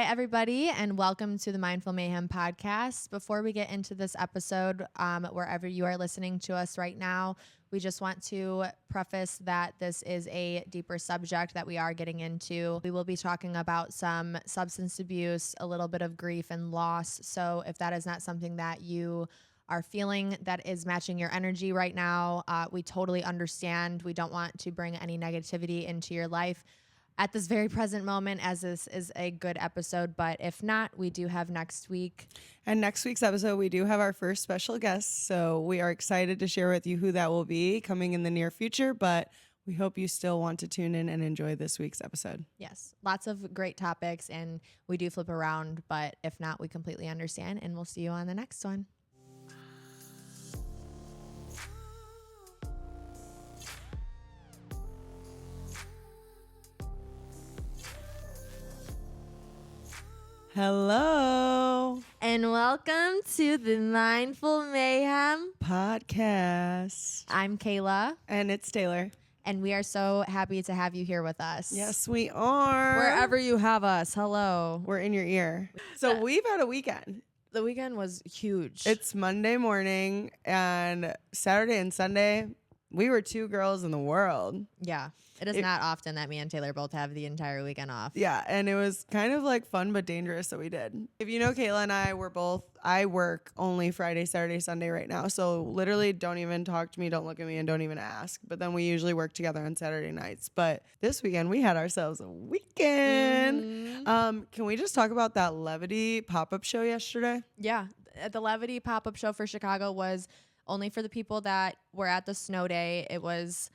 everybody, and welcome to the Mindful Mayhem podcast. Before we get into this episode, wherever you are listening to us right now, we just want to preface that this is a deeper subject that we are getting into. We will be talking about some substance abuse, a little bit of grief and loss. So if that is not something that you are feeling that is matching your energy right now, we totally understand. We don't want to bring any negativity into your life at this very present moment, as this is a good episode. But if not, we do have next week. And next week's episode, we do have our first special guest. So we are excited to share with you who that will be coming in the near future. But we hope you still want to tune in and enjoy this week's episode. Yes, lots of great topics, and we do flip around. But if not, we completely understand, and we'll see you on the next one. Hello. And welcome to the Mindful Mayhem podcast. I'm Kayla. And it's Taylor. And we are so happy to have you here with us. Yes, we are. Wherever you have us. Hello. We're in your ear. So we've had a weekend. The weekend was huge. It's Monday morning, and Saturday and Sunday, we were two girls in the world. Yeah. It is not often that me and Taylor both have the entire weekend off. Yeah, and it was kind of like fun but dangerous, so we did. If you know Kayla and I work only Friday, Saturday, Sunday right now. So literally don't even talk to me, don't look at me, and don't even ask. But then we usually work together on Saturday nights. But this weekend, we had ourselves a weekend. Can we just talk about that Levity pop-up show yesterday? Yeah, the Levity pop-up show for Chicago was only for the people that were at the snow day.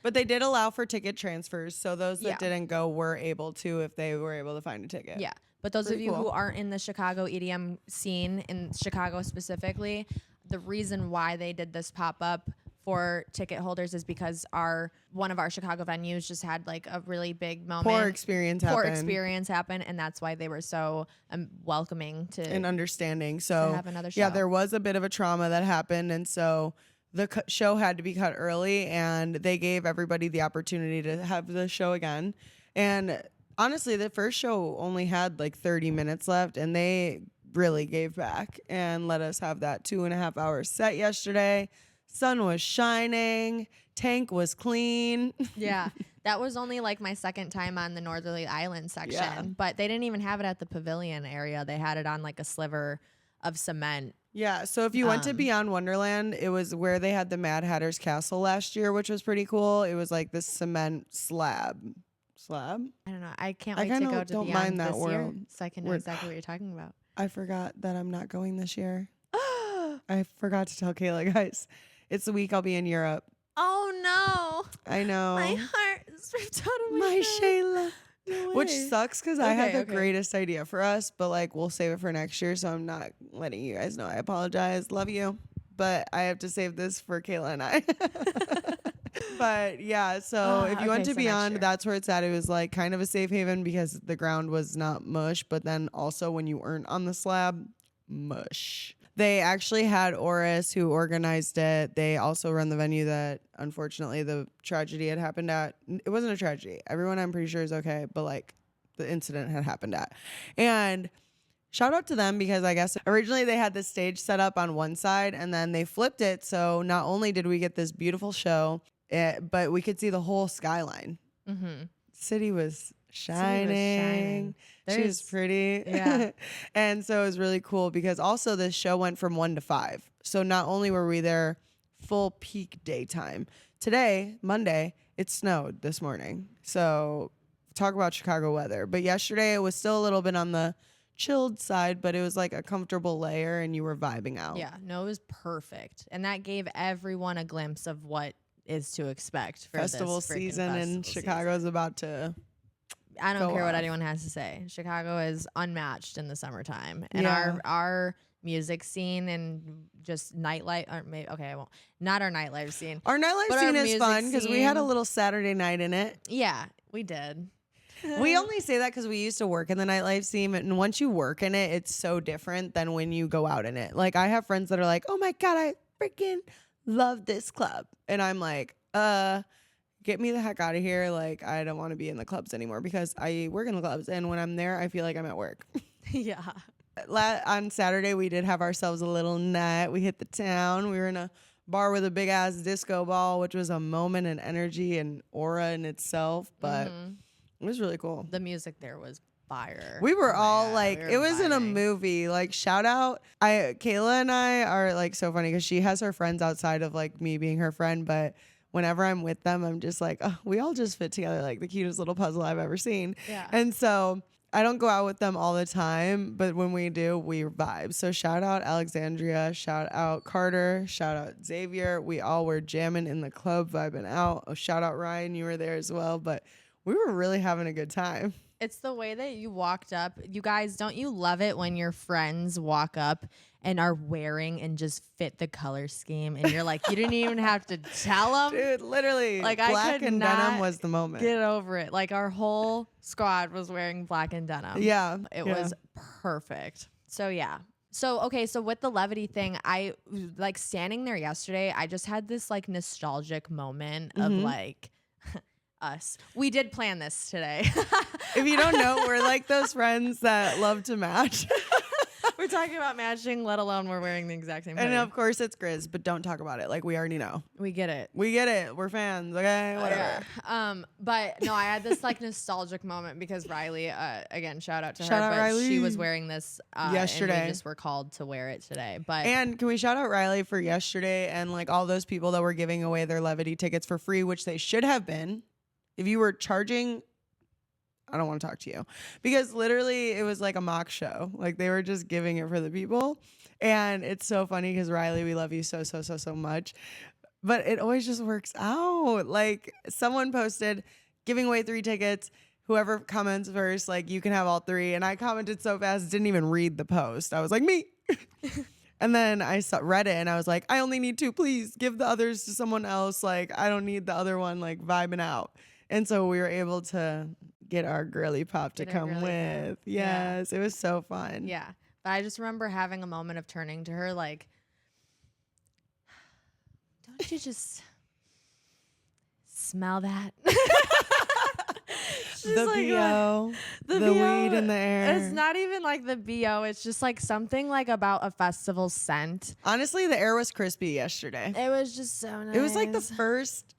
But they did allow for ticket transfers, so those that didn't go were able to if they were able to find a ticket. Yeah, but those of you who aren't in the Chicago EDM scene, in Chicago specifically, the reason why they did this pop-up for ticket holders is because one of our Chicago venues just had like a really big moment. Poor experience happen, and that's why they were so welcoming to and understanding. So to have another show. Yeah, there was a bit of a trauma that happened, and so the show had to be cut early, and they gave everybody the opportunity to have the show again. And honestly, the first show only had like 30 minutes left, and they really gave back and let us have that 2.5 hour set yesterday. Sun was shining, tank was clean. Yeah, that was only like my second time on the Northerly Island section, but they didn't even have it at the pavilion area. They had it on like a sliver of cement. Yeah, so if you went to Beyond Wonderland, it was where they had the Mad Hatter's Castle last year, which was pretty cool. It was like this cement slab. I don't know. I can't wait to go to don't Beyond mind that this world. year, so I can know exactly what you're talking about. I forgot that I'm not going this year. I forgot to tell Kayla, guys. It's the week I'll be in Europe. Oh no! I know. My heart is ripped out of my My chest. Shayla. No Which way. sucks because I had the Okay. greatest idea for us, but like we'll save it for next year. So I'm not letting you guys know. I apologize. Love you. But I have to save this for Kayla and I. But yeah, so if you went to Beyond, that's where it's at. It was like kind of a safe haven because the ground was not mush. But then also when you weren't on the slab, mush. They actually had Oris who organized it. They also run the venue that unfortunately the tragedy had happened at. It wasn't a tragedy. Everyone I'm pretty sure is okay, but like the incident had happened at. And shout out to them because I guess originally they had the stage set up on one side and then they flipped it. So not only did we get this beautiful show, but we could see the whole skyline. Mm-hmm. City was shining. She was pretty. Yeah. And so it was really cool because also this show went from 1 to 5. So not only were we there full peak daytime. Today, Monday, it snowed this morning. So talk about Chicago weather. But yesterday it was still a little bit on the chilled side, but it was like a comfortable layer and you were vibing out. Yeah, no, it was perfect. And that gave everyone a glimpse of what is to expect for Festival this season in Chicago is about to I don't care what off. anyone has to say. Chicago is unmatched in the summertime. And Yeah. our music scene and just nightlife, or maybe, okay, I won't. Not our nightlife scene. Our nightlife But our scene is music fun because we had a scene- little Saturday night in it. Yeah, we did. We only say that because we used to work in the nightlife scene, and once you work in it, it's so different than when you go out in it. Like I have friends that are like, "Oh my god, I freaking love this club," and I'm like, get me the heck out of here. Like I don't want to be in the clubs anymore because I work in the clubs, and when I'm there, I feel like I'm at work. Yeah. On Saturday, we did have ourselves a little night. We hit the town. We were in a bar with a big ass disco ball, which was a moment and energy and aura in itself. But it was really cool. The music there was fire. We were all God, like, it was in a movie. Like, shout out. Kayla and I are like so funny because she has her friends outside of like me being her friend. But whenever I'm with them, I'm just like, oh, we all just fit together like the cutest little puzzle I've ever seen. Yeah. And so I don't go out with them all the time, but when we do, we vibe. So shout out Alexandria, shout out Carter, shout out Xavier. We all were jamming in the club, vibing out. Oh, shout out Ryan, you were there as well. But we were really having a good time. It's the way that you walked up. You guys, don't you love it when your friends walk up and are wearing and just fit the color scheme? And you're like, you didn't even have to tell them. Dude, literally. Like, black and denim was the moment. Get over it. Like, our whole squad was wearing black and denim. Yeah. It was perfect. So, yeah. So, okay. So with the levity thing, I like standing there yesterday, I just had this like nostalgic moment of like, us. We did plan this today. If you don't know, we're like those friends that love to match. We're talking about matching, let alone we're wearing the exact same thing. And of course it's Grizz, but don't talk about it. Like, we already know. We get it. We get it. We're fans. Okay, whatever. But no, I had this like nostalgic moment because Riley, again, shout out to her, but Riley. she was wearing this yesterday. And we just were called to wear it today. And can we shout out Riley for yesterday and like all those people that were giving away their levity tickets for free, which they should have been. If you were charging, I don't want to talk to you, because literally it was like a mock show. Like, they were just giving it for the people. And it's so funny because Riley, we love you so much. But it always just works out. Like, someone posted giving away 3 tickets. Whoever comments first, like, you can have all 3. And I commented so fast, didn't even read the post. I was like, me. And then I read it and I was like, I only need 2. Please give the others to someone else. Like, I don't need the other one, like, vibing out. And so we were able to get our girly pop to come with. Yes, it was so fun. Yeah. But I just remember having a moment of turning to her like, don't you just smell that? The like, BO, the BO, weed in the air. It's not even like the BO. It's just like something like about a festival scent. Honestly, the air was crispy yesterday. It was just so nice. It was like the first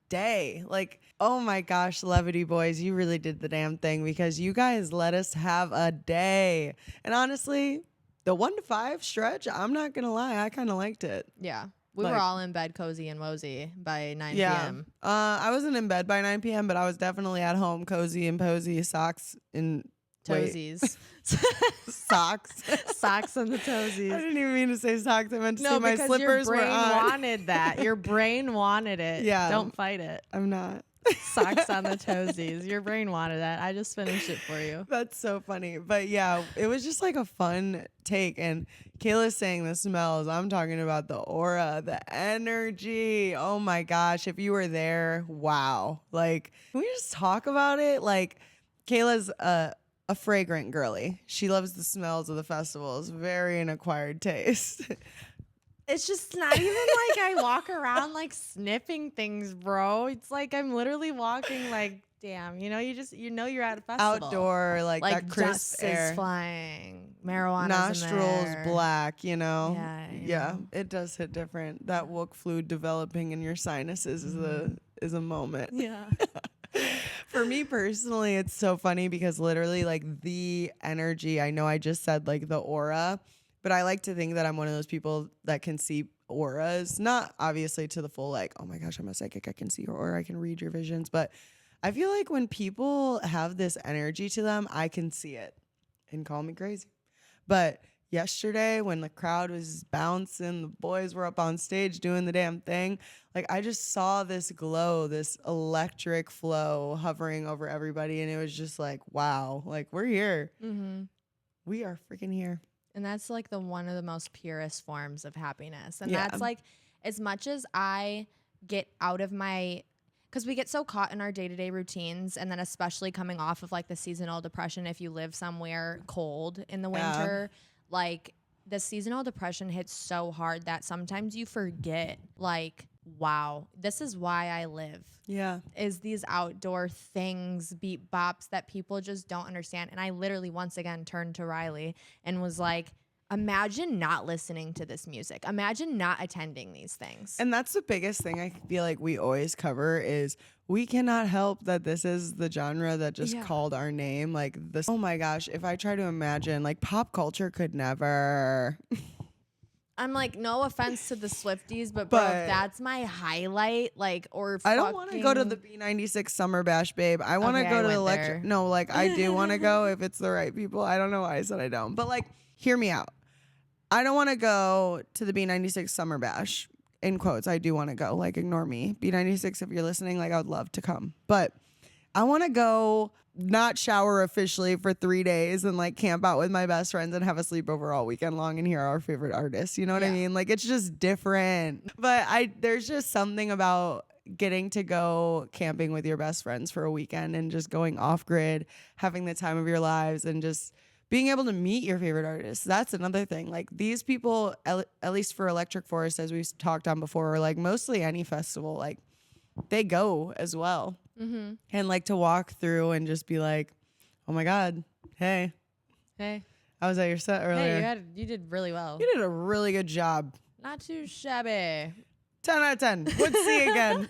day. Like, oh my gosh, Levity boys, you really did the damn thing because you guys let us have a day. And honestly, the 1 to 5 stretch, I'm not going to lie, I kind of liked it. Yeah. We were all in bed cozy and wosy by 9 p.m. I wasn't in bed by 9 p.m., but I was definitely at home cozy and posy, socks and toesies. Socks. Socks and the toesies. I didn't even mean to say socks. I meant to say my slippers were on. Your brain wanted that. Your brain wanted it. Yeah. Don't fight it. I'm not. Socks on the toesies. Your brain wanted that. I just finished it for you. That's so funny. But yeah, it was just like a fun take. And Kayla's saying the smells. I'm talking about the aura, the energy. Oh my gosh. If you were there, wow. Like, can we just talk about it? Like, Kayla's a fragrant girly. She loves the smells of the festivals. Very an acquired taste. It's just not even like I walk around like sniffing things, bro. It's like I'm literally walking like, damn, you know you're at a festival. Outdoor, like that crisp dust air. is flying, marijuana, nostrils black, you know. Yeah, it does hit different. That wook fluid developing in your sinuses is a moment. Yeah. For me personally, it's so funny because literally like the energy, I know I just said like the aura, but I like to think that I'm one of those people that can see auras, not obviously to the full like, oh my gosh, I'm a psychic, I can see your aura, I can read your visions, but I feel like when people have this energy to them, I can see it. And call me crazy. But yesterday when the crowd was bouncing, the boys were up on stage doing the damn thing, like I just saw this glow, this electric flow hovering over everybody, and it was just like, wow, like we're here. We are freaking here. And that's like one of the most purest forms of happiness. And that's like, as much as I get out of my, because we get so caught in our day-to-day routines, and then especially coming off of like the seasonal depression, if you live somewhere cold in the winter, like the seasonal depression hits so hard that sometimes you forget like wow, this is why I live. Yeah. Is these outdoor things, beat bops that people just don't understand. And I literally once again turned to Riley and was like, imagine not listening to this music. Imagine not attending these things. And that's the biggest thing I feel like we always cover is we cannot help that this is the genre that just called our name. Like this, oh my gosh, if I try to imagine, like pop culture could never. I'm like, no offense to the Swifties, but bro, if that's my highlight, like, or I don't want to go to the B96 Summer Bash, babe. I want to go to the electric. No, like I do want to go if it's the right people. I don't know why I said I don't, but like, hear me out. I don't want to go to the B96 Summer Bash. In quotes, I do want to go. Like, ignore me. B96, if you're listening, like, I would love to come. But I want to go not shower officially for 3 days and, like, camp out with my best friends and have a sleepover all weekend long and hear our favorite artists. You know what I mean? Like, it's just different. But there's just something about getting to go camping with your best friends for a weekend and just going off grid, having the time of your lives, and just being able to meet your favorite artists. That's another thing. Like these people, at least for Electric Forest, as we've talked on before, or like mostly any festival, like they go as well. Mm-hmm. And like to walk through and just be like, oh my God, hey. I was at your set earlier. Hey, you did really well. You did a really good job. Not too shabby. 10 out of 10. Would see again.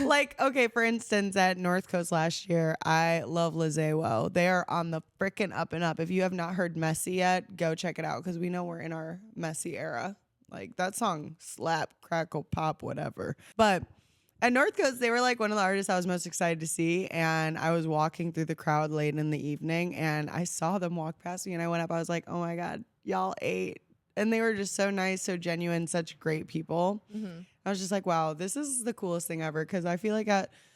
Like, okay, for instance, at North Coast last year, I love Lizewo. They are on the freaking up and up. If you have not heard Messy yet, go check it out because we know we're in our Messy era. Like, that song slap, crackle, pop, whatever. But at North Coast, they were like one of the artists I was most excited to see. And I was walking through the crowd late in the evening and I saw them walk past me and I went up. I was like, oh my God, y'all ate. And they were just so nice, so genuine, such great people. Mm-hmm. I was just like, wow, this is the coolest thing ever. Because I feel like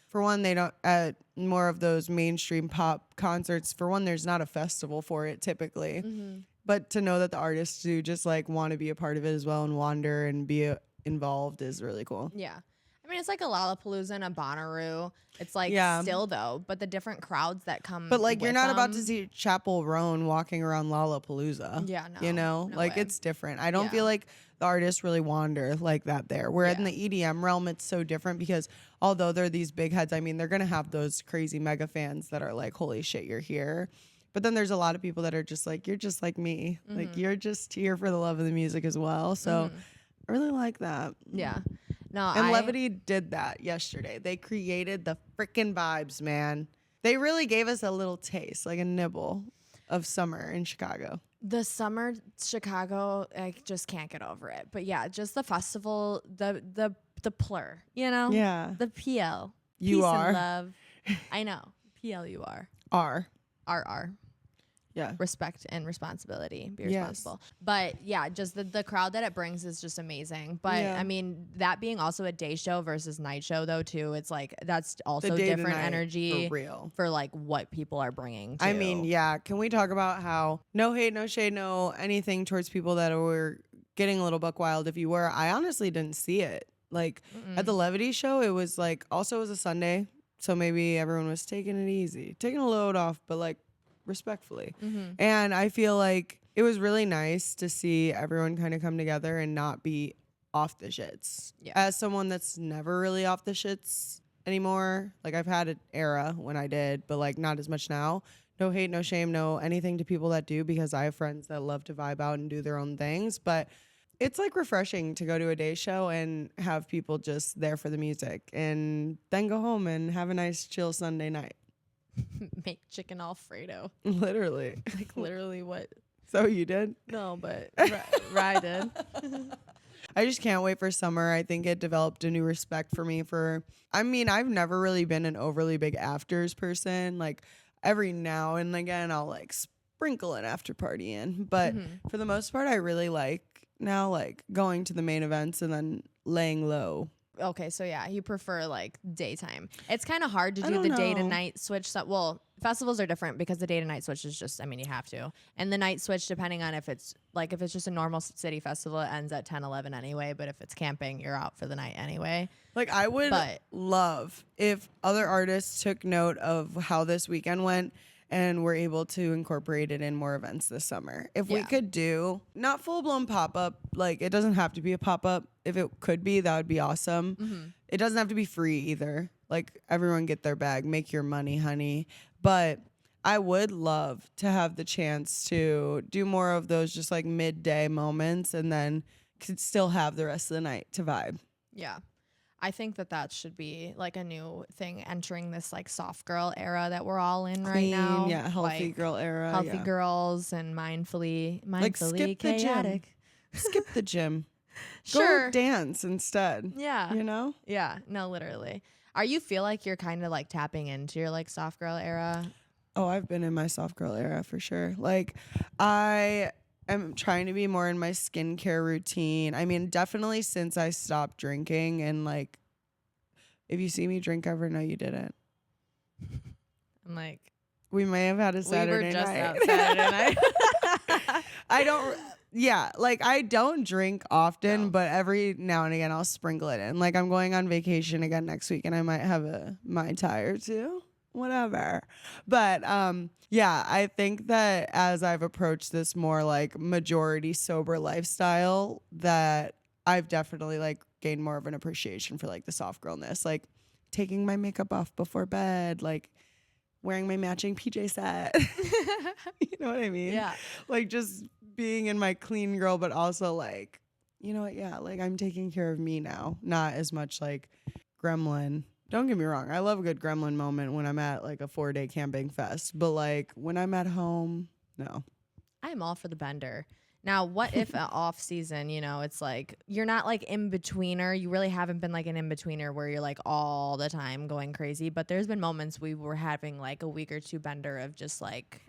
for one, they don't, at more of those mainstream pop concerts, for one, there's not a festival for it typically. Mm-hmm. But to know that the artists do just like want to be a part of it as well and wander and be involved is really cool. Yeah. I mean, it's like a Lollapalooza and a Bonnaroo. It's like still though, but the different crowds that come. But like, you're not about to see Chapel Roan walking around Lollapalooza. Yeah, no. You know, no like way. it's different. I don't feel like the artists really wander like that there. Where in the EDM realm, it's so different because although they're these big heads, I mean, they're going to have those crazy mega fans that are like, holy shit, you're here. But then there's a lot of people that are just like, you're just like me. Mm-hmm. Like, you're just here for the love of the music as well. So I really like that. Yeah. No, and Levity did that yesterday. They created the freaking vibes, man. They really gave us a little taste, like a nibble of summer in Chicago. The summer Chicago, I just can't get over it. But yeah, just the festival, the plur, you know? Yeah. The PL. You Peace are. and love. I know. PL you are. R. RR. Yeah. Respect and responsibility. Be responsible. Yes. But yeah, just the crowd that it brings is just amazing. But I mean, that being also a day show versus night show though too, it's like that's also different energy for real. For like what people are bringing too. I mean, yeah. Can we talk about how no hate, no shade, no anything towards people that were getting a little buck wild if you were. I honestly didn't see it. Like at the Levity show, it was like also it was a Sunday. So maybe everyone was taking it easy, taking a load off, but like respectfully. And I feel like it was really nice to see everyone kind of come together and not be off the shits. Yeah. As someone that's never really off the shits anymore, like I've had an era when I did, but like not as much now. No hate, no shame, no anything to people that do because I have friends that love to vibe out and do their own things. But it's like refreshing to go to a day show and have people just there for the music and then go home and have a nice chill Sunday night. Make chicken Alfredo. Literally. Like literally what? So you did? No, but Rye did. I just can't wait for summer. I think it developed a new respect for me I mean, I've never really been an overly big afters person. Like every now and again, I'll like sprinkle an after party in. But for the most part, I really like now like going to the main events and then laying low. Okay, so yeah, you prefer like daytime. It's kind of hard to do the day to night switch. Well, festivals are different because the day to night switch is just, I mean, you have to. And the night switch, depending on if it's just a normal city festival, it ends at 10, 11 anyway. But if it's camping, you're out for the night anyway. Like I would love if other artists took note of how this weekend went and we're able to incorporate it in more events this summer. If we Yeah. could do not full-blown pop-up, like it doesn't have to be a pop-up. If it could be, that would be awesome. Mm-hmm. It doesn't have to be free either. Like everyone get their bag, make your money, honey. But I would love to have the chance to do more of those just like midday moments and then could still have the rest of the night to vibe. Yeah. I think that should be like a new thing entering this like soft girl era that we're all in right now. Yeah, healthy like, girl era. Healthy yeah. girls and mindfully Like skip the gym. chaotic. Skip the gym. Sure. Go dance instead. Yeah. You know? Yeah. No, literally. Are you feel like you're kind of like tapping into your like soft girl era? Oh, I've been in my soft girl era for sure. Like I am trying to be more in my skincare routine. I mean, definitely since I stopped drinking and like if you see me drink ever, no, you didn't. I'm like, we may have had a Saturday we were just night. out Saturday night. I don't. Yeah, like I don't drink often, No. but every now and again I'll sprinkle it in. Like I'm going on vacation again next week, and I might have a Mai Tai or two, whatever. But yeah, I think that as I've approached this more like majority sober lifestyle, that I've definitely like gained more of an appreciation for like the soft girlness, like taking my makeup off before bed, like wearing my matching PJ set. You know what I mean? Yeah. Like just being in my clean girl, but also like, you know what? Yeah, like I'm taking care of me now, not as much like gremlin. Don't get me wrong. I love a good gremlin moment when I'm at like a 4-day camping fest, but like when I'm at home, no. I'm all for the bender. Now, what if off season, you know, it's like you're not like in betweener. You really haven't been like an in betweener where you're like all the time going crazy. But there's been moments we were having like a week or two bender of just like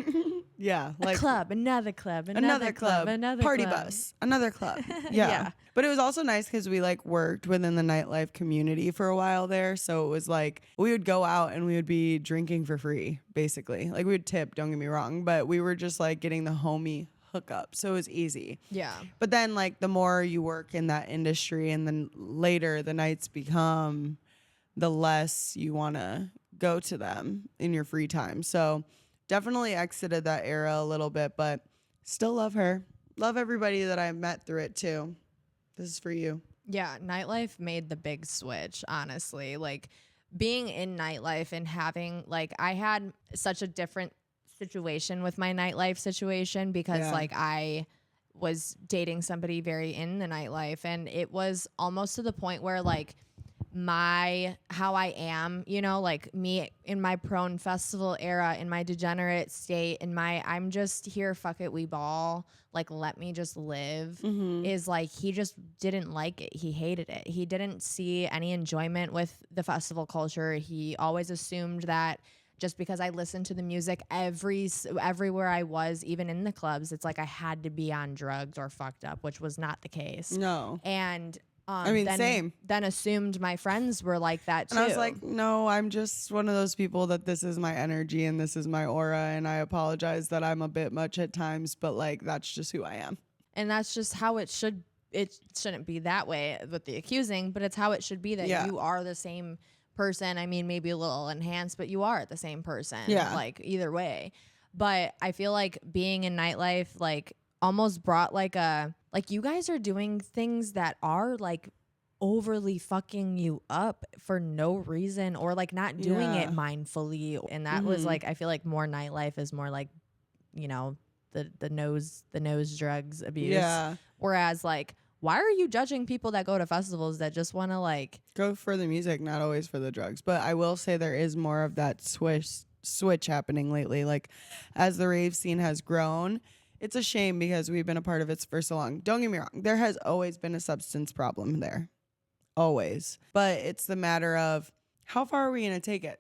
Yeah, a like club, another club, another club, another party club. bus, another club. Yeah. Yeah. But it was also nice because we like worked within the nightlife community for a while there. So it was like we would go out and we would be drinking for free, basically. Like we would tip, don't get me wrong, but we were just like getting the homie hookup. So it was easy. Yeah. But then like the more you work in that industry and then later the nights become, the less you want to go to them in your free time. So definitely exited that era a little bit, but still love her. Love everybody that I met through it too. This is for you. Yeah, nightlife made the big switch, honestly. Like being in nightlife and having like I had such a different situation with my nightlife situation because like I was dating somebody very in the nightlife and it was almost to the point where like how I am, you know, like me in my prone festival era, in my degenerate state, in my I'm just here, fuck it, we ball, like let me just live, is like he just didn't like it. He hated it. He didn't see any enjoyment with the festival culture. He always assumed that just because I listened to the music everywhere I was, even in the clubs, it's like I had to be on drugs or fucked up, which was not the case. No. And I mean, same. Then assumed my friends were like that too. And I was like, no, I'm just one of those people that this is my energy and this is my aura. And I apologize that I'm a bit much at times, but like, that's just who I am. And that's just how it should. It shouldn't be that way with the accusing, but it's how it should be that you are the same person. I mean, maybe a little enhanced, but you are the same person. Yeah. Like either way. But I feel like being in nightlife, like almost brought like you guys are doing things that are like overly fucking you up for no reason or like not doing it mindfully. And that was like, I feel like more nightlife is more like, you know, the nose drugs abuse. Yeah. Whereas like, why are you judging people that go to festivals that just want to like go for the music, not always for the drugs? But I will say there is more of that switch happening lately. Like as the rave scene has grown, it's a shame because we've been a part of it for so long. Don't get me wrong. There has always been a substance problem there. Always. But it's the matter of how far are we going to take it?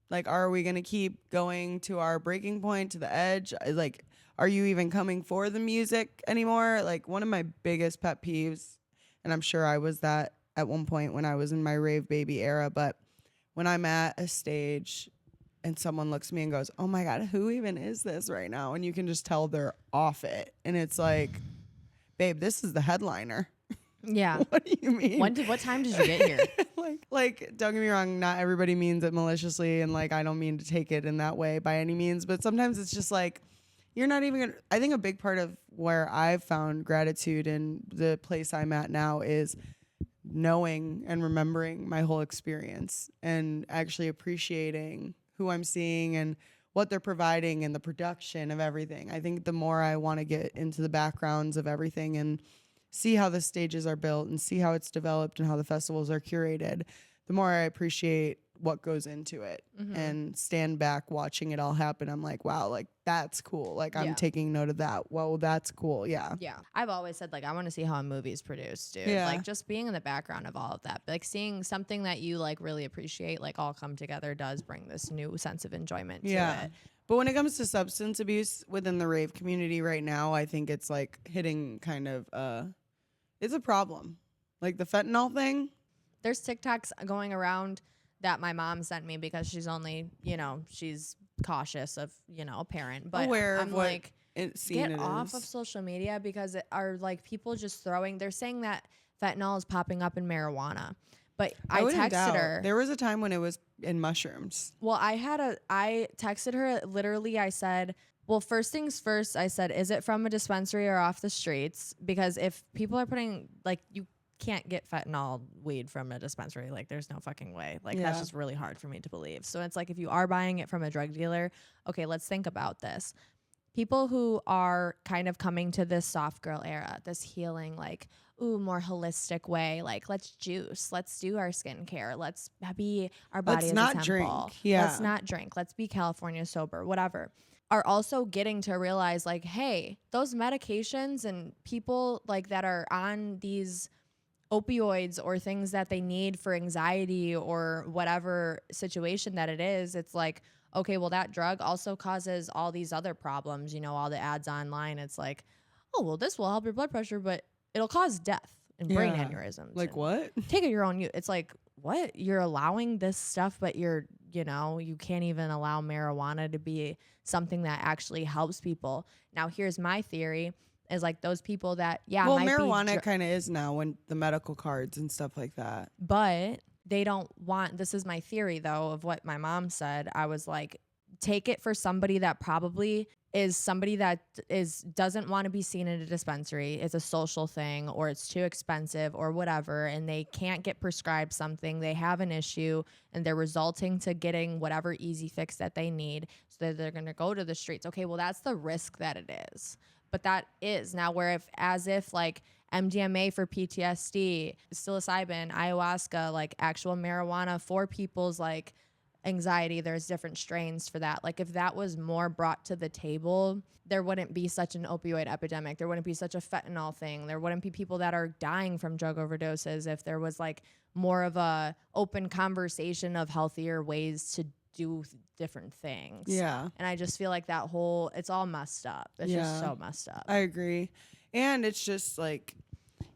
Like, are we going to keep going to our breaking point, to the edge? Like, are you even coming for the music anymore? Like, one of my biggest pet peeves, and I'm sure I was that at one point when I was in my rave baby era, but when I'm at a stage and someone looks at me and goes, oh my God, who even is this right now? And you can just tell they're off it. And it's like, babe, this is the headliner. Yeah. What do you mean? What time did you get here? like, don't get me wrong, not everybody means it maliciously, and like I don't mean to take it in that way by any means, but sometimes it's just like you're not even gonna, I think a big part of where I've found gratitude in the place I'm at now is knowing and remembering my whole experience and actually appreciating who I'm seeing and what they're providing and the production of everything. I think the more I want to get into the backgrounds of everything and see how the stages are built and see how it's developed and how the festivals are curated, the more I appreciate what goes into it and stand back watching it all happen. I'm like, wow, like that's cool. Like I'm taking note of that. Whoa, that's cool. Yeah. Yeah. I've always said like I want to see how a movie's produced, dude. Yeah. Like just being in the background of all of that. Like seeing something that you like really appreciate like all come together does bring this new sense of enjoyment to it. But when it comes to substance abuse within the rave community right now, I think it's like hitting kind of it's a problem. Like the fentanyl thing. There's TikToks going around that my mom sent me because she's only, she's cautious of, a parent. But aware I'm of what like, get off of social media because it are like people just they're saying that fentanyl is popping up in marijuana. But I texted her. There was a time when it was in mushrooms. Well, I texted her literally. I said, well, first things first, I said, is it from a dispensary or off the streets? Because if people are putting like you can't get fentanyl weed from a dispensary. Like there's no fucking way. Like that's just really hard for me to believe. So it's like if you are buying it from a drug dealer, okay, let's think about this. People who are kind of coming to this soft girl era, this healing, like, ooh, more holistic way. Like let's juice, let's do our skincare, let's be our body as a temple. Drink. Yeah. Let's not drink. Let's be California sober, whatever. Are also getting to realize like, hey, those medications and people like that are on these opioids or things that they need for anxiety or whatever situation that it is, it's like, okay, well, that drug also causes all these other problems, all the ads online. It's like, oh, well, this will help your blood pressure, but it'll cause death and brain aneurysms. Like what? Take it your own. It's like, what? You're allowing this stuff, but you can't even allow marijuana to be something that actually helps people. Now, here's my theory. Is like those people that, well, marijuana kind of is now when the medical cards and stuff like that. But they don't want, this is my theory though, of what my mom said. I was like, take it for somebody that probably is somebody that doesn't want to be seen in a dispensary. It's a social thing or it's too expensive or whatever. And they can't get prescribed something. They have an issue and they're resulting to getting whatever easy fix that they need. So that they're going to go to the streets. Okay, well, that's the risk that it is. But that is now where if like MDMA for PTSD, psilocybin, ayahuasca, like actual marijuana for people's like anxiety, there's different strains for that. Like if that was more brought to the table, there wouldn't be such an opioid epidemic. There wouldn't be such a fentanyl thing. There wouldn't be people that are dying from drug overdoses if there was like more of a open conversation of healthier ways to do different things. Yeah. And I just feel like it's all messed up. It's just so messed up. I agree. And it's just like,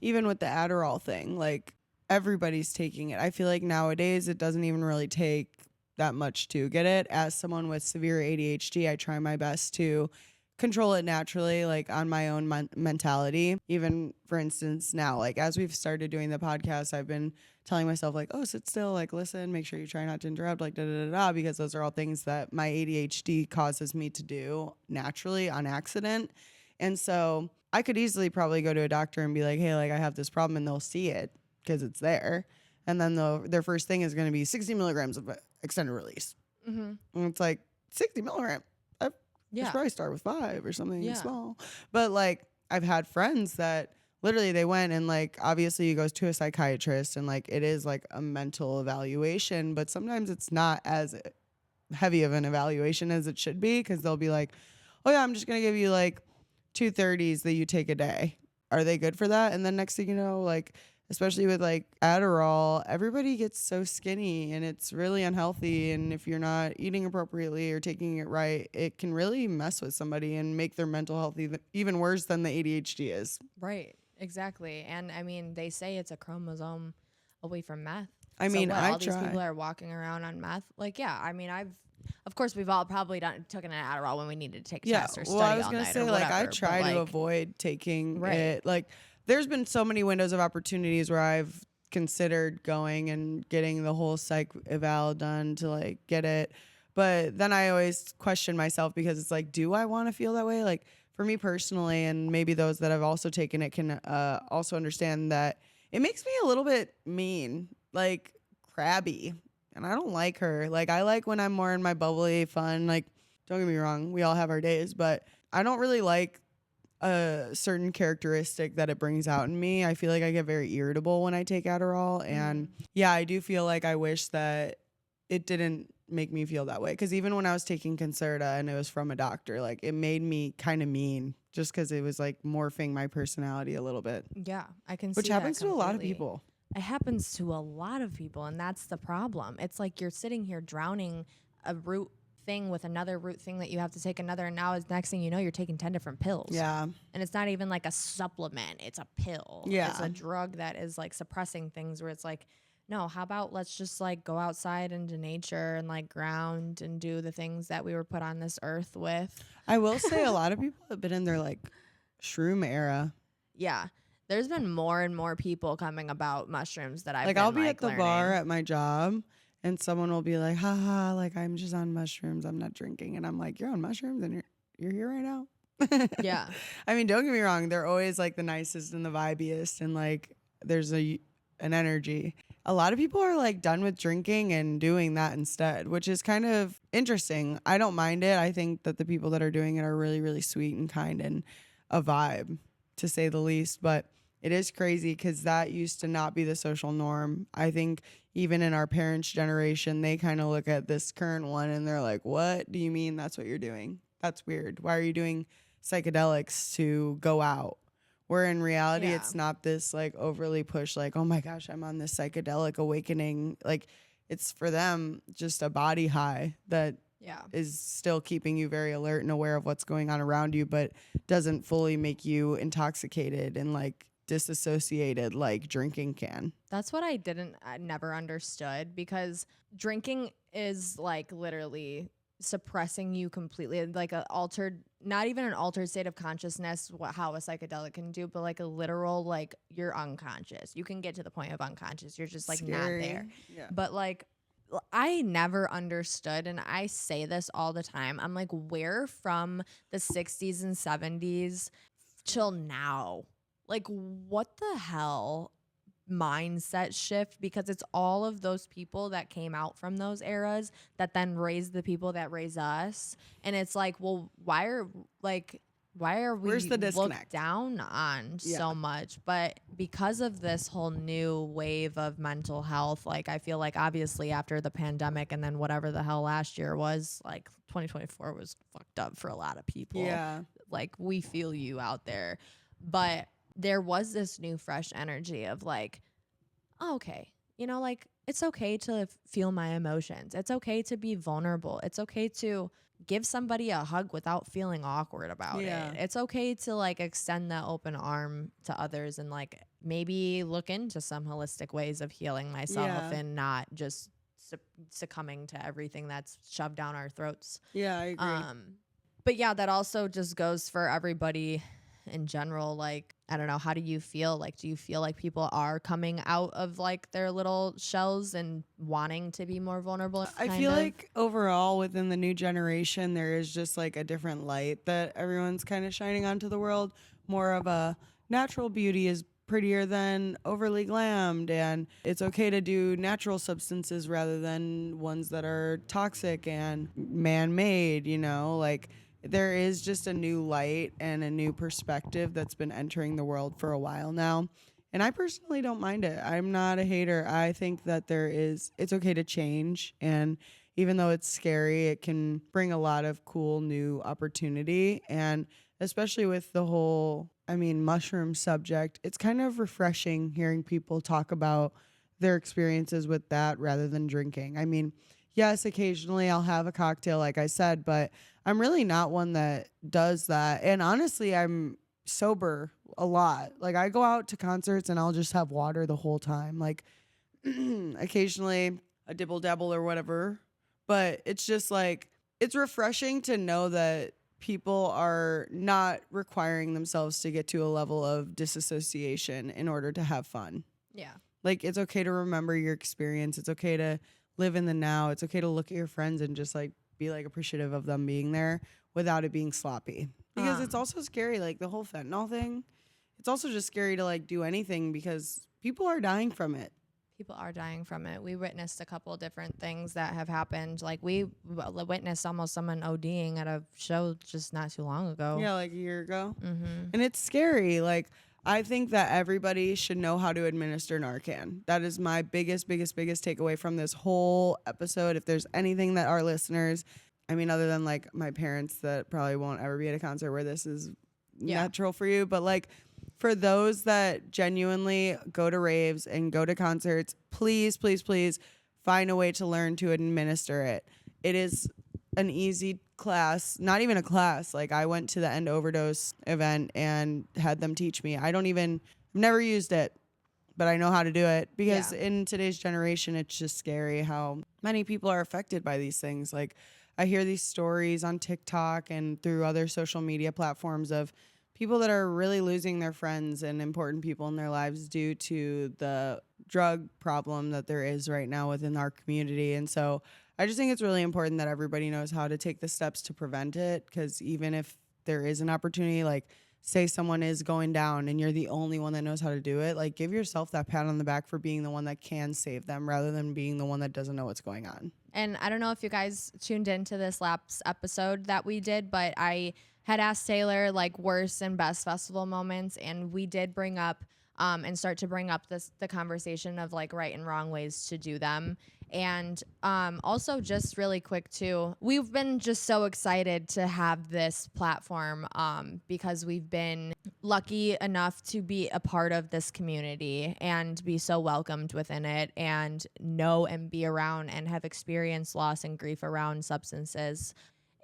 even with the Adderall thing, like everybody's taking it. I feel like nowadays it doesn't even really take that much to get it. As someone with severe ADHD, I try my best to control it naturally, like on my own mentality. Even for instance, now, like as we've started doing the podcast, I've been telling myself like, oh, sit still, like listen, make sure you try not to interrupt, like because those are all things that my ADHD causes me to do naturally on accident. And so I could easily probably go to a doctor and be like, hey, like I have this problem, and they'll see it because it's there. And then their first thing is going to be 60 milligrams of extended release. And it's like 60 milligrams. I should probably start with 5 or something small. But like I've had friends that literally they went and like obviously he goes to a psychiatrist and like it is like a mental evaluation, but sometimes it's not as heavy of an evaluation as it should be, because they'll be like, oh yeah, I'm just gonna give you like 2 30s that you take a day. Are they good for that? And then next thing you know, like especially with like Adderall, everybody gets so skinny and it's really unhealthy. And if you're not eating appropriately or taking it right, it can really mess with somebody and make their mental health even worse than the ADHD is. Right. Exactly. And I mean, they say it's a chromosome away from meth. I mean, all these people are walking around on meth. Like, yeah, I mean, of course, we've all probably taken an Adderall when we needed to take a test or study all night. Well, I was going to say, like, I try to avoid taking it. Like, there's been so many windows of opportunities where I've considered going and getting the whole psych eval done to like get it. But then I always question myself because it's like, do I want to feel that way? Like for me personally, and maybe those that have also taken it can also understand that it makes me a little bit mean, like crabby. And I don't like her. Like I like when I'm more in my bubbly fun. Like don't get me wrong, we all have our days, but I don't really like a certain characteristic that it brings out in me. I feel like I get very irritable when I take Adderall. And yeah, I do feel like I wish that it didn't make me feel that way. Because even when I was taking Concerta and it was from a doctor, like it made me kind of mean just because it was like morphing my personality a little bit. Yeah, I can see Which happens that to a lot of completely. people. It happens to a lot of people, and that's the problem. It's like you're sitting here drowning a root thing with another root thing that you have to take another, and now next thing you know, you're taking 10 different pills. Yeah. And it's not even like a supplement, it's a pill. Yeah. It's a drug that is like suppressing things where it's like, no, how about let's just like go outside into nature and like ground and do the things that we were put on this earth with. I will say a lot of people have been in their like shroom era. Yeah. There's been more and more people coming about mushrooms that I've like been, I'll be like, at the learning. bar at my job and someone will be like, haha, like I'm just on mushrooms, I'm not drinking. And I'm like, you're on mushrooms and you're here right now. Yeah. I mean, don't get me wrong, they're always like the nicest and the vibiest and like there's an energy. A lot of people are like done with drinking and doing that instead, which is kind of interesting. I don't mind it. I think that the people that are doing it are really, really sweet and kind and a vibe, to say the least. But it is crazy because that used to not be the social norm. I think even in our parents' generation, they kind of look at this current one and they're like, what do you mean that's what you're doing? That's weird. Why are you doing psychedelics to go out? Where in reality, Yeah. it's not this like overly push, like, oh my gosh, I'm on this psychedelic awakening. Like it's for them just a body high that is still keeping you very alert and aware of what's going on around you, but doesn't fully make you intoxicated and like disassociated like drinking can. That's what I never understood, because drinking is like literally suppressing you completely, like a altered, not even an altered state of consciousness, how a psychedelic can do, but like a literal, like you're unconscious. You can get to the point of unconscious. You're just like Scary. not there. Yeah. But like I never understood, and I say this all the time. I'm like, where from the 60s and 70s till now? Like, what the hell mindset shift? Because it's all of those people that came out from those eras that then raised the people that raise us. And it's like, well, why are we Where's the looked disconnect? down on so much? But because of this whole new wave of mental health, like I feel like obviously after the pandemic and then whatever the hell last year was, like 2024 was fucked up for a lot of people. Yeah. Like we feel you out there. But there was this new fresh energy of like, oh, okay, you know, like it's okay to feel my emotions. It's okay to be vulnerable. It's okay to give somebody a hug without feeling awkward about it. It's okay to like extend that open arm to others and like maybe look into some holistic ways of healing myself and not just succumbing to everything that's shoved down our throats. Yeah, I agree. But yeah, that also just goes for everybody in general. Like, I don't know, how do you feel? Like, do you feel like people are coming out of like their little shells and wanting to be more vulnerable? I feel like overall within the new generation, there is just like a different light that everyone's kind of shining onto the world. More of a natural beauty is prettier than overly glammed, and it's okay to do natural substances rather than ones that are toxic and man-made, you know, like there is just a new light and a new perspective that's been entering the world for a while now. And I personally don't mind it. I'm not a hater. I think that it's okay to change. And even though it's scary, it can bring a lot of cool new opportunity. And especially with the whole, mushroom subject, it's kind of refreshing hearing people talk about their experiences with that rather than drinking. Yes, occasionally I'll have a cocktail, like I said, but I'm really not one that does that. And honestly, I'm sober a lot. Like I go out to concerts and I'll just have water the whole time. Like occasionally a dibble dabble or whatever. But it's just like, it's refreshing to know that people are not requiring themselves to get to a level of disassociation in order to have fun. Yeah. Like, it's okay to remember your experience. It's okay to live in the now. It's okay to look at your friends and just like be like appreciative of them being there without it being sloppy. Because it's also scary, like the whole fentanyl thing. It's also just scary to like do anything because people are dying from it. People are dying from it. We witnessed a couple different things that have happened. Like we witnessed almost someone ODing at a show just not too long ago. Yeah, like a year ago. Mm-hmm. And it's scary. Like, I think that everybody should know how to administer Narcan. That is my biggest takeaway from this whole episode. If there's anything that our listeners, I mean, other than like my parents that probably won't ever be at a concert where this is natural for you, but like for those that genuinely go to raves and go to concerts, please find a way to learn to administer it. It is an easy class, not even a class. Like, I went to the End Overdose event and had them teach me. I've never used it, but I know how to do it because in today's generation, it's just scary how many people are affected by these things. Like, I hear these stories on TikTok and through other social media platforms of people that are really losing their friends and important people in their lives due to the drug problem that there is right now within our community. And so I just think it's really important that everybody knows how to take the steps to prevent it, because even if there is an opportunity, like say someone is going down and you're the only one that knows how to do it, like give yourself that pat on the back for being the one that can save them rather than being the one that doesn't know what's going on. And I don't know if you guys tuned into this last episode that we did, but I had asked Taylor like worst and best festival moments, and we did bring up and start to bring up the conversation of like right and wrong ways to do them. And also just really quick too, we've been just so excited to have this platform because we've been lucky enough to be a part of this community and be so welcomed within it and know and be around and have experienced loss and grief around substances.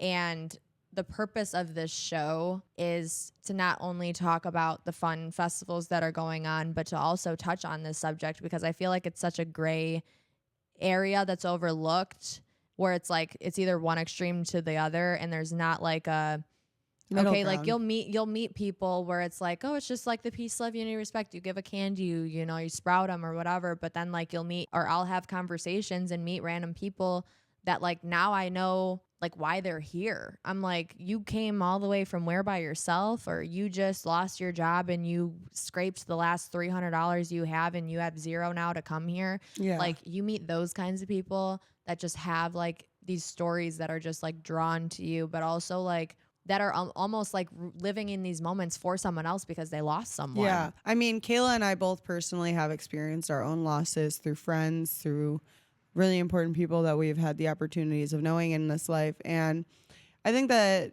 And the purpose of this show is to not only talk about the fun festivals that are going on, but to also touch on this subject because I feel like it's such a gray area that's overlooked, where it's like it's either one extreme to the other, and there's not like a middle okay ground. Like you'll meet people where it's like, oh, it's just like the peace, love, unity, respect. You give a candy, you know, you sprout them or whatever, but then like you'll meet, or I'll have conversations and meet random people that like now I know like why they're here. I'm like, you came all the way from where by yourself, or you just lost your job and you scraped the last $300 you have and you have zero now to come here. Yeah. Like you meet those kinds of people that just have like these stories that are just like drawn to you, but also like that are almost like living in these moments for someone else because they lost someone. Yeah. I mean, Kayla and I both personally have experienced our own losses through friends, through really important people that we've had the opportunities of knowing in this life. And I think that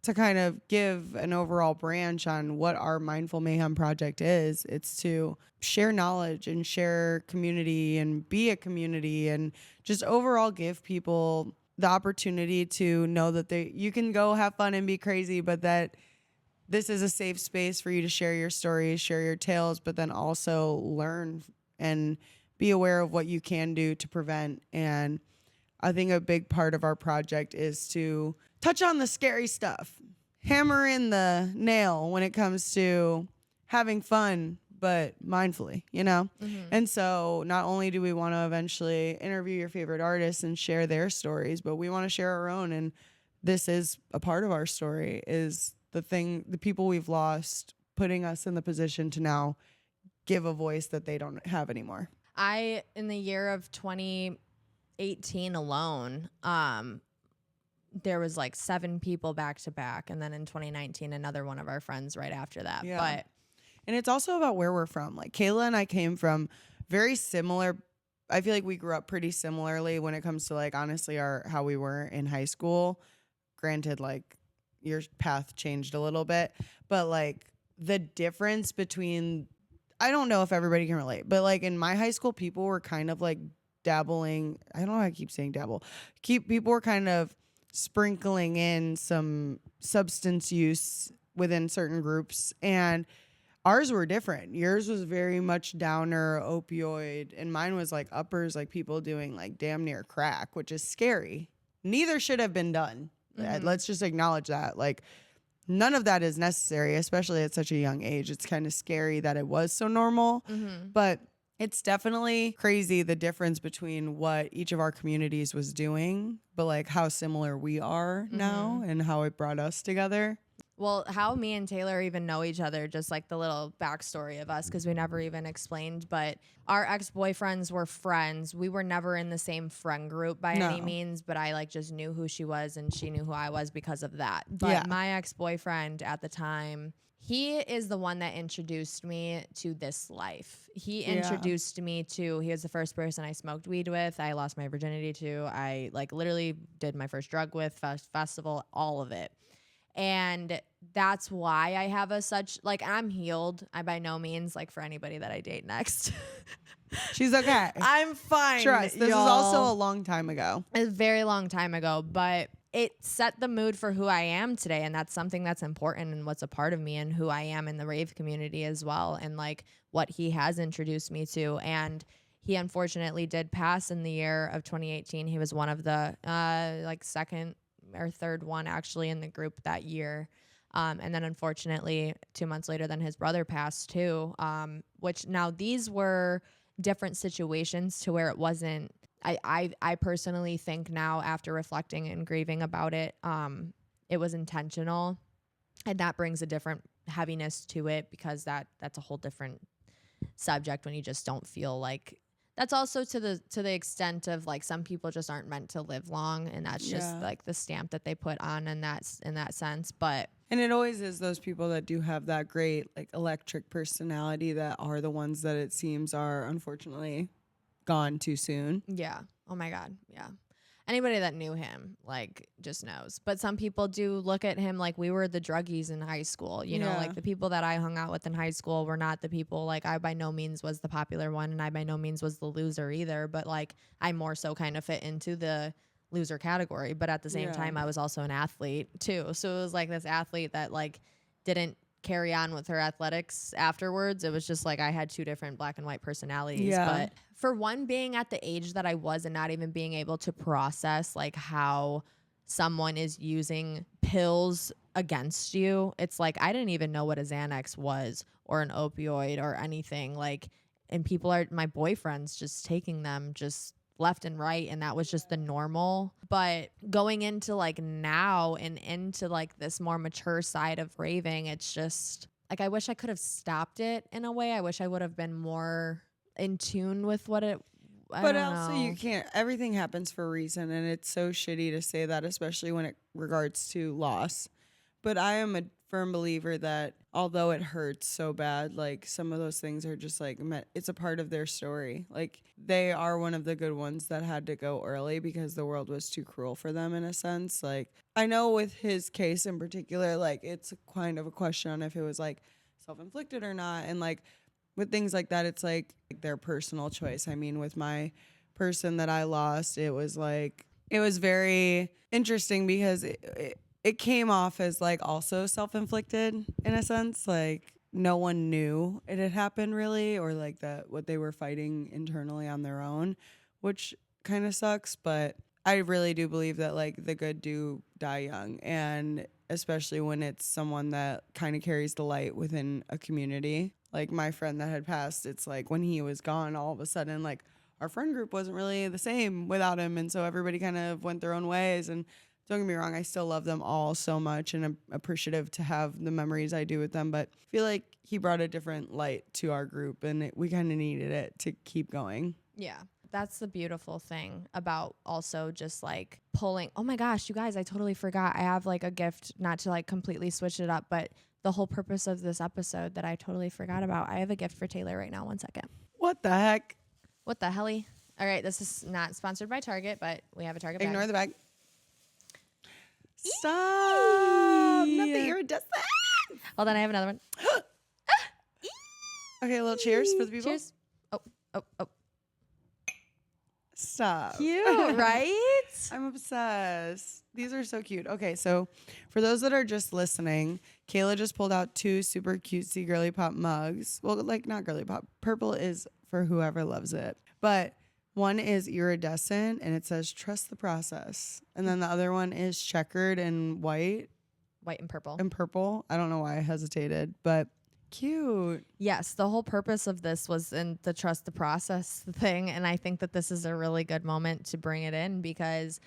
to kind of give an overall branch on what our Mindful Mayhem project is, it's to share knowledge and share community and be a community and just overall give people the opportunity to know that you can go have fun and be crazy, but that this is a safe space for you to share your stories, share your tales, but then also learn and be aware of what you can do to prevent. And I think a big part of our project is to touch on the scary stuff, hammer in the nail when it comes to having fun, but mindfully, you know? Mm-hmm. And so not only do we want to eventually interview your favorite artists and share their stories, but we want to share our own. And this is a part of our story, is the people we've lost, putting us in the position to now give a voice that they don't have anymore. In the year of 2018 alone, there was like 7 people back to back. And then in 2019, another one of our friends right after that. Yeah. And it's also about where we're from. Like Kayla and I came from very similar. I feel like we grew up pretty similarly when it comes to like, honestly, how we were in high school. Granted, like your path changed a little bit, but like the difference between, I don't know if everybody can relate, but like in my high school, people were kind of like dabbling. I don't know why I keep saying dabble. People were kind of sprinkling in some substance use within certain groups, and ours were different. Yours was very much downer, opioid, and mine was like uppers, like people doing like damn near crack, which is scary. Neither should have been done. Let's just acknowledge that. Like, none of that is necessary, especially at such a young age. It's kind of scary that it was so normal, but it's definitely crazy the difference between what each of our communities was doing, but like how similar we are now and how it brought us together. Well, how me and Taylor even know each other, just like the little backstory of us, because we never even explained, but our ex-boyfriends were friends. We were never in the same friend group by any means, but I like just knew who she was and she knew who I was because of that. But my ex-boyfriend at the time, he is the one that introduced me to this life. He introduced me to, he was the first person I smoked weed with. I lost my virginity to. I like literally did my first drug with, festival, all of it. And that's why I have like, I'm healed. I by no means, like for anybody that I date next. She's okay. I'm fine. Trust. This is also a long time ago. A very long time ago, but it set the mood for who I am today. And that's something that's important and what's a part of me and who I am in the rave community as well. And like what he has introduced me to. And he unfortunately did pass in the year of 2018. He was one of the like second or third one actually in the group that year. And then unfortunately 2 months later, then his brother passed too. Which now these were different situations to where it wasn't, I personally think now after reflecting and grieving about it, it was intentional, and that brings a different heaviness to it because that's a whole different subject when you just don't feel like. That's also to the extent of like some people just aren't meant to live long, and that's just like the stamp that they put on, and that's in that sense. And it always is those people that do have that great like electric personality that are the ones that it seems are unfortunately gone too soon. Yeah. Oh my God. Yeah. Anybody that knew him, like, just knows. But some people do look at him like we were the druggies in high school. You know, like the people that I hung out with in high school were not the people, like, I by no means was the popular one, and I by no means was the loser either. But, like, I more so kind of fit into the loser category. But at the same time, I was also an athlete, too. So it was like this athlete that, like, didn't carry on with her athletics afterwards. It was just like I had two different black and white personalities. But for one, being at the age that I was and not even being able to process like how someone is using pills against you, it's like I didn't even know what a Xanax was or an opioid or anything, like, and people are, my boyfriends, just taking them just left and right, and that was just the normal. But going into like now and into like this more mature side of raving, it's just like I wish I could have stopped it in a way. I wish I would have been more in tune with what it. But also you can't. Everything happens for a reason, and it's so shitty to say that, especially when it regards to loss. But I am a firm believer that although it hurts so bad, like some of those things are just like it's a part of their story. Like they are one of the good ones that had to go early because the world was too cruel for them in a sense. Like I know with his case in particular, like it's kind of a question on if it was like self-inflicted or not. And like with things like that, it's like their personal choice. I mean, with my person that I lost, it was very interesting because it came off as like also self-inflicted in a sense. Like no one knew it had happened really, or like that what they were fighting internally on their own, which kind of sucks. But I really do believe that like the good do die young, and especially when it's someone that kind of carries the light within a community. Like my friend that had passed, it's like when he was gone, all of a sudden like our friend group wasn't really the same without him, and so everybody kind of went their own ways. And don't get me wrong, I still love them all so much, and I'm appreciative to have the memories I do with them. But I feel like he brought a different light to our group, and we kind of needed it to keep going. Yeah, that's the beautiful thing about also just like pulling. Oh my gosh, you guys, I totally forgot. I have like a gift, not to like completely switch it up, but the whole purpose of this episode that I totally forgot about. I have a gift for Taylor right now. 1 second. What the heck? What the helly? All right, this is not sponsored by Target, but we have a Target bag. Ignore the bag. Stop! Not the iridescent. Hold on, I have another one. Okay, a little cheers for the people. Cheers. Oh. Stop. Cute, right? I'm obsessed. These are so cute. Okay, so for those that are just listening, Kayla just pulled out 2 super cutesy girly pop mugs. Well, like not girly pop. Purple is for whoever loves it. But One is iridescent and it says trust the process. And then the other one is checkered and white and purple. and purple. I don't know why I hesitated, but cute. Yes, the whole purpose of this was in the trust the process thing. And I think that this is a really good moment to bring it in because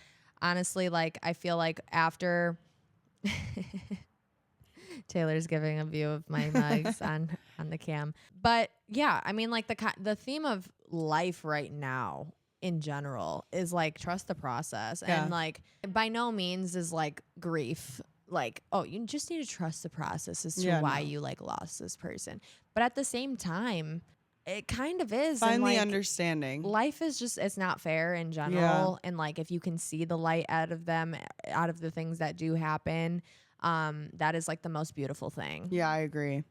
honestly, like, I feel like after Taylor's giving a view of my mugs on the cam. But yeah, I mean, like the theme of life right now in general is like trust the process. Yeah. And like by no means is like grief like, oh, you just need to trust the process as to why you like lost this person. But at the same time, it kind of is. Find and, the like, understanding. Life is just, it's not fair in general. And like, if you can see the light out of them, out of the things that do happen, that is like the most beautiful thing. Yeah, I agree.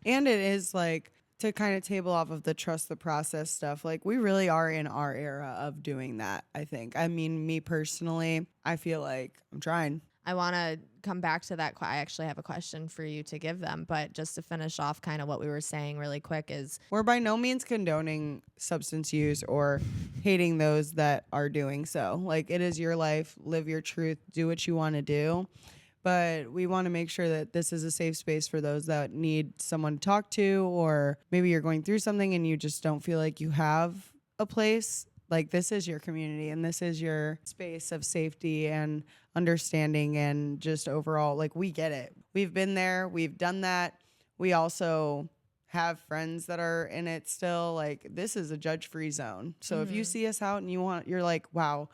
And it is like, to kind of table off of the trust the process stuff, like we really are in our era of doing that, I think. I mean, me personally, I feel like I'm trying. I want to come back to that. I actually have a question for you to give them, but just to finish off kind of what we were saying really quick is we're by no means condoning substance use or hating those that are doing so. Like, it is your life, live your truth, do what you want to do. But we want to make sure that this is a safe space for those that need someone to talk to, or maybe you're going through something and you just don't feel like you have a place. Like, this is your community and this is your space of safety and understanding and just overall, like, we get it. We've been there. We've done that. We also have friends that are in it still. Like, this is a judge-free zone. So if you see us out and you're like, wow,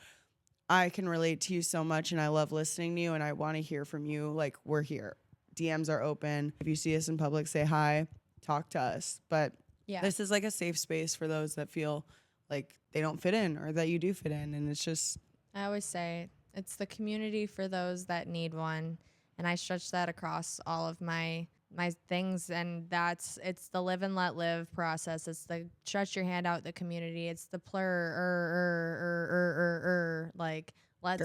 I can relate to you so much and I love listening to you and I want to hear from you, like, we're here. DMs are open. If you see us in public, say hi, talk to us. But this is like a safe space for those that feel like they don't fit in or that you do fit in. And it's just, I always say it's the community for those that need one. And I stretch that across all of my things. And it's the live and let live process. It's the stretch your hand out the community. It's the like, let's,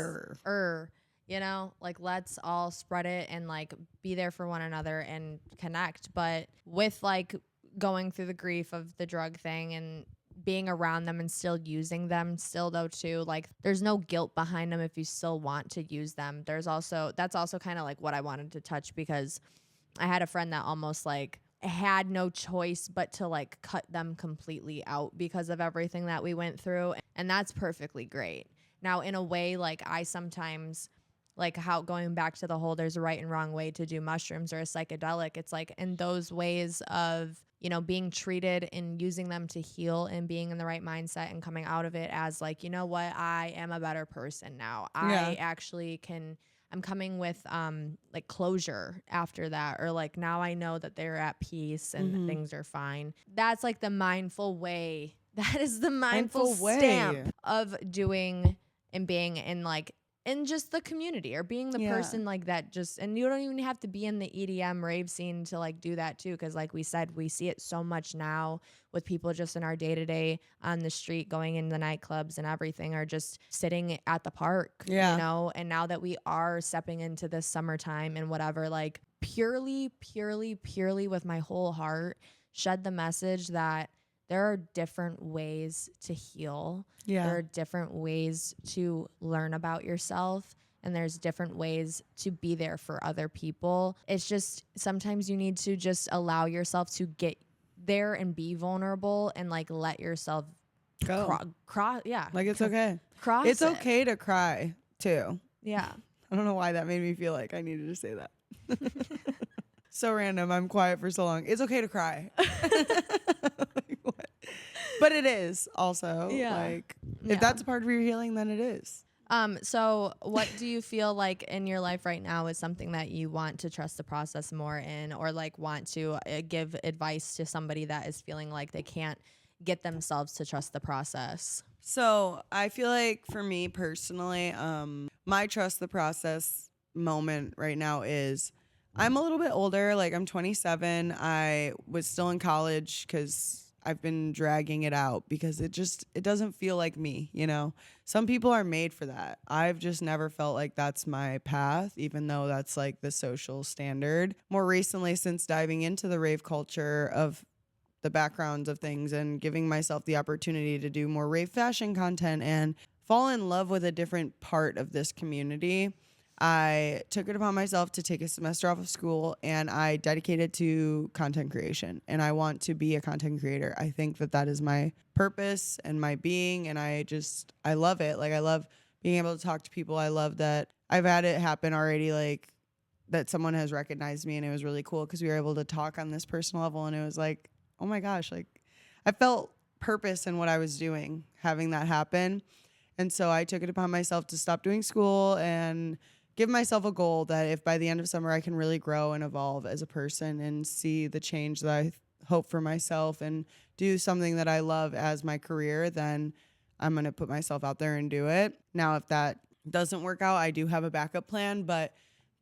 you know, like, let's all spread it and like be there for one another and connect. But with like going through the grief of the drug thing and being around them and still using them still though too, like, there's no guilt behind them if you still want to use them. That's also kind of like what I wanted to touch, because I had a friend that almost like had no choice but to like cut them completely out because of everything that we went through. And that's perfectly great. Now, in a way, like, I sometimes, like, how going back to the whole there's a right and wrong way to do mushrooms or a psychedelic, it's like in those ways of, you know, being treated and using them to heal and being in the right mindset and coming out of it as like, you know what, I am a better person now. I actually I'm coming with like closure after that, or like now I know that they're at peace and things are fine. That's like the mindful way. That is the mindful stamp of doing and being in just the community, or being the person like that. Just, and you don't even have to be in the EDM rave scene to like do that too, because like we said, we see it so much now with people just in our day-to-day on the street, going in the nightclubs and everything, or just sitting at the park, you know. And now that we are stepping into this summertime and whatever, like, purely with my whole heart, shed the message that there are different ways to heal. There are different ways to learn about yourself, and there's different ways to be there for other people. It's just sometimes you need to just allow yourself to get there and be vulnerable and like let yourself go. Like, it's okay. It's okay to cry too. Yeah. I don't know why that made me feel like I needed to say that. So random. I'm quiet for so long. It's okay to cry. Like, what? But it is also like, if that's a part of your healing, then it is. So what do you feel like in your life right now is something that you want to trust the process more in, or like want to give advice to somebody that is feeling like they can't get themselves to trust the process? So I feel like for me personally, my trust the process moment right now is, I'm a little bit older. Like, I'm 27. I was still in college because I've been dragging it out because it doesn't feel like me, you know? Some people are made for that. I've just never felt like that's my path, even though that's like the social standard. More recently, since diving into the rave culture of the backgrounds of things and giving myself the opportunity to do more rave fashion content and fall in love with a different part of this community, I took it upon myself to take a semester off of school and I dedicated to content creation. And I want to be a content creator. I think that that is my purpose and my being. And I love it. Like, I love being able to talk to people. I love that I've had it happen already, like that someone has recognized me, and it was really cool because we were able to talk on this personal level. And it was like, oh my gosh, like I felt purpose in what I was doing, having that happen. And so I took it upon myself to stop doing school and give myself a goal that if by the end of summer I can really grow and evolve as a person and see the change that I hope for myself and do something that I love as my career, then I'm going to put myself out there and do it. Now, if that doesn't work out, I do have a backup plan, but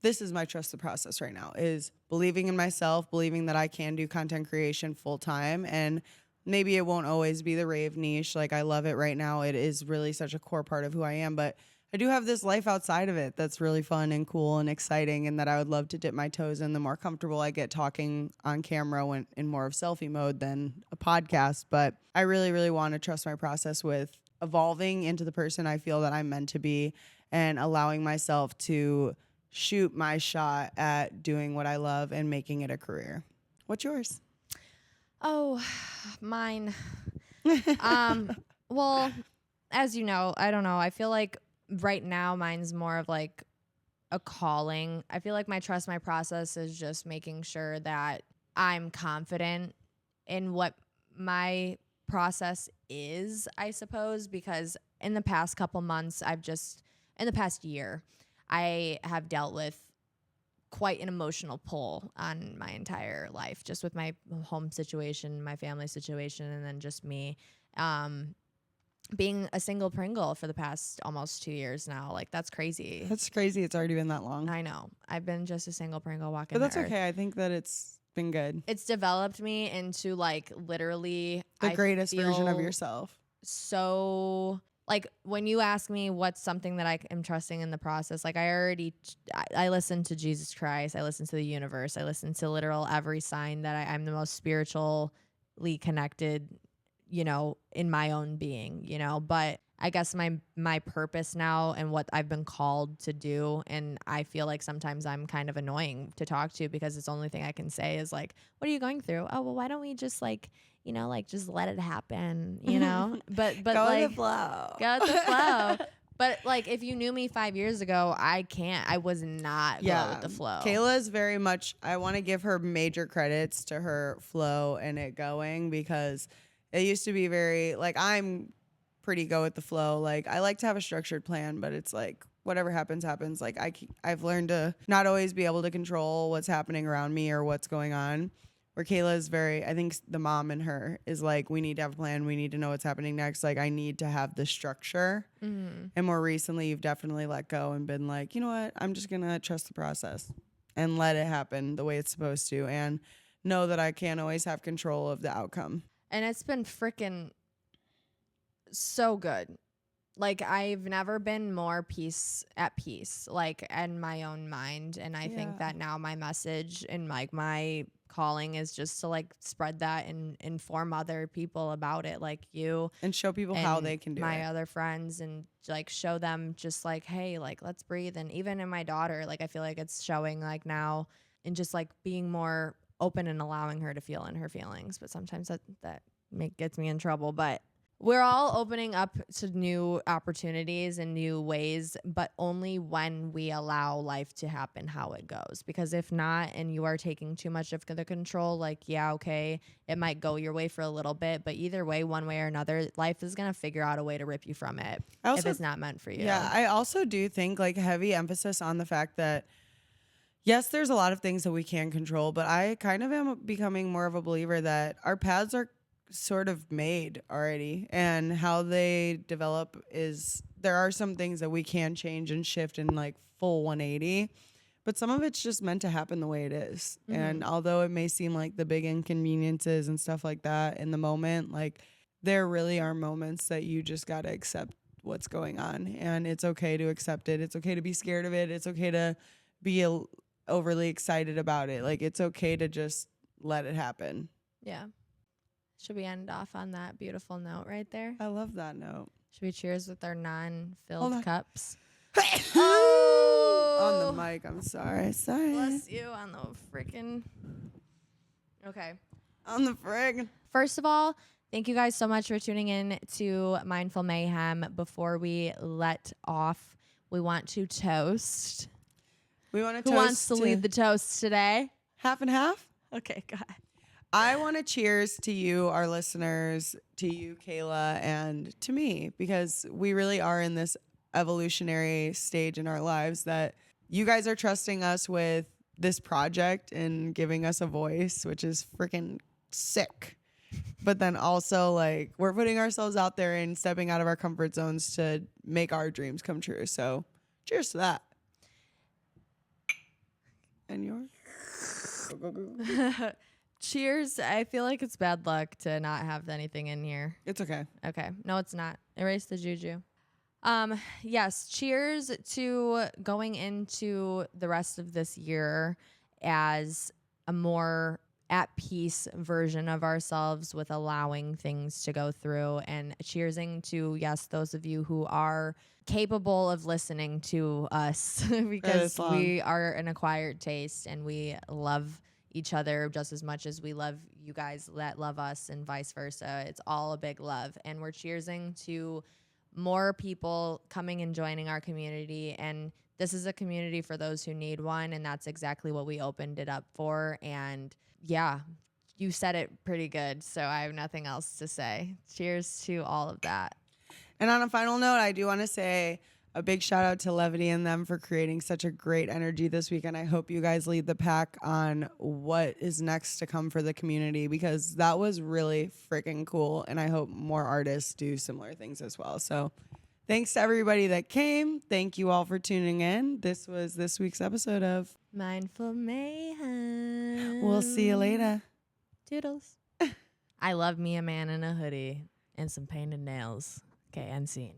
this is my trust the process right now, is believing in myself, believing that I can do content creation full time. And maybe it won't always be the rave niche. Like, I love it right now. It is really such a core part of who I am, but I do have this life outside of it that's really fun and cool and exciting, and that I would love to dip my toes in. The more comfortable I get talking on camera when in more of selfie mode than a podcast. But I really, really want to trust my process with evolving into the person I feel that I'm meant to be and allowing myself to shoot my shot at doing what I love and making it a career. What's yours? Oh, mine. Well, as you know, I don't know. I feel like right now mine's more of like a calling. I feel like my trust my process is just making sure that I'm confident in what my process is, I suppose, because in the past couple months, in the past year, I have dealt with quite an emotional pull on my entire life, just with my home situation, my family situation, and then just me. Being a single Pringle for the past almost 2 years now. Like, that's crazy. That's crazy. It's already been that long. I know. I've been just a single Pringle walking But that's the earth. okay. I think that it's been good. It's developed me into, like, literally The greatest version of yourself. So, like, when you ask me what's something that I am trusting in the process, like, I listen to Jesus Christ. I listen to the universe. I listen to literal every sign that I'm the most spiritually connected, you know, in my own being, you know. But I guess my purpose now and what I've been called to do, and I feel like sometimes I'm kind of annoying to talk to because it's the only thing I can say is like, what are you going through? Oh, well, why don't we just like, you know, like just let it happen, you know? But go like, with the flow. go with the flow. But like, if you knew me 5 years ago, I was not go with the flow. Kayla is very much, I want to give her major credits to her flow and it going, because it used to be very, like, I'm pretty go with the flow. Like, I like to have a structured plan, but it's like, whatever happens, happens. Like, I've learned to not always be able to control what's happening around me or what's going on. Where Kayla is very, I think the mom in her is like, we need to have a plan. We need to know what's happening next. Like, I need to have the structure. Mm-hmm. And more recently, you've definitely let go and been like, you know what? I'm just going to trust the process and let it happen the way it's supposed to. And know that I can't always have control of the outcome. And it's been freaking so good. Like, I've never been more at peace, like, in my own mind. And I think that now my message and like my calling is just to like spread that and inform other people about it, like you, and show people how they can do it. My other friends, and like show them just like, hey, like, let's breathe. And even in my daughter, like, I feel like it's showing like now, and just like being more open and allowing her to feel in her feelings. But sometimes that gets me in trouble. But we're all opening up to new opportunities and new ways, but only when we allow life to happen how it goes. Because if not, and you are taking too much of the control, like, yeah, okay, it might go your way for a little bit, but either way, one way or another, life is going to figure out a way to rip you from it if it's not meant for you. Yeah, I also do think like heavy emphasis on the fact that, yes, there's a lot of things that we can control, but I kind of am becoming more of a believer that our paths are sort of made already, and how they develop is, there are some things that we can change and shift in like full 180, but some of it's just meant to happen the way it is. Mm-hmm. And although it may seem like the big inconveniences and stuff like that in the moment, like, there really are moments that you just got to accept what's going on, and it's okay to accept it. It's okay to be scared of it. It's okay to be overly excited about it. Like, it's okay to just let it happen. Yeah. Should we end off on that beautiful note right there? I love that note. Should we cheers with our Hold non-filled on. cups? On the mic. I'm sorry. Sorry. Bless you on the freaking. Okay. On the frig. First of all, thank you guys so much for tuning in to Mindful Mayhem. Before we let off, we want to toast. We want to toast. Who wants to lead the toast today? half and half? Okay, go ahead. I want to cheers to you, our listeners, to you, Kayla, and to me, because we really are in this evolutionary stage in our lives that you guys are trusting us with this project and giving us a voice, which is freaking sick. But then also, like, we're putting ourselves out there and stepping out of our comfort zones to make our dreams come true. So cheers to that. And yours? Go, go, go. Cheers. I feel like it's bad luck to not have anything in here. It's okay. Okay. No, it's not. Erase the juju. Yes. Cheers to going into the rest of this year as a more at peace version of ourselves with allowing things to go through, and cheersing to, yes, those of you who are capable of listening to us because we are an acquired taste and we love each other just as much as we love you guys that love us, and vice versa. It's all a big love, and we're cheersing to more people coming and joining our community. And this is a community for those who need one, and that's exactly what we opened it up for. And yeah, you said it pretty good, so I have nothing else to say. Cheers to all of that. And on a final note, I do want to say a big shout out to Levity and them for creating such a great energy this week. And I hope you guys lead the pack on what is next to come for the community, because that was really freaking cool. And I hope more artists do similar things as well. So thanks to everybody that came. Thank you all for tuning in. This was this week's episode of Mindful Mayhem. We'll see you later. Toodles. I love me a man in a hoodie and some painted nails. Okay, end scene.